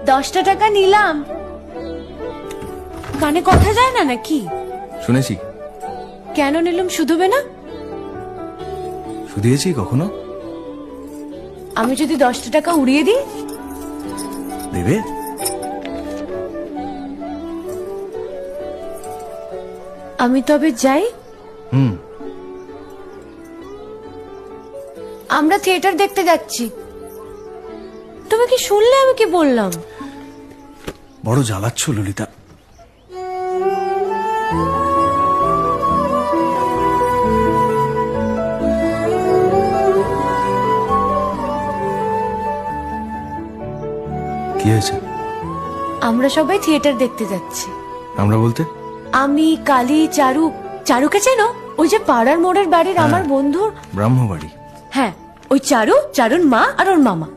10টা টাকা নিলাম। কানে কথা যায় না নাকি? শুনেছি। কেন নিলাম? শুধুবে না? শুধিয়েছি কখনো? আমি যদি 10টা টাকা উড়িয়ে দিই? দেবে? আমি তবে যাই। আমরা থিয়েটার দেখতে যাচ্ছি। তুমি কি শুনলে আমি কি বললাম? বড় জ্বালাচ্ছ ললিতা। কি হয়েছে? আমরা সবাই থিয়েটার দেখতে যাচ্ছি। আমরা বলতে? আমি, কালী, চারু। চারুকে চেনো? ওই যে পাড়ার মোড়ের বাড়ির আমার বন্ধুর ব্রাহ্মবাড়ি। হ্যাঁ, ওই চারু, চারুর মা আর ওর মামা।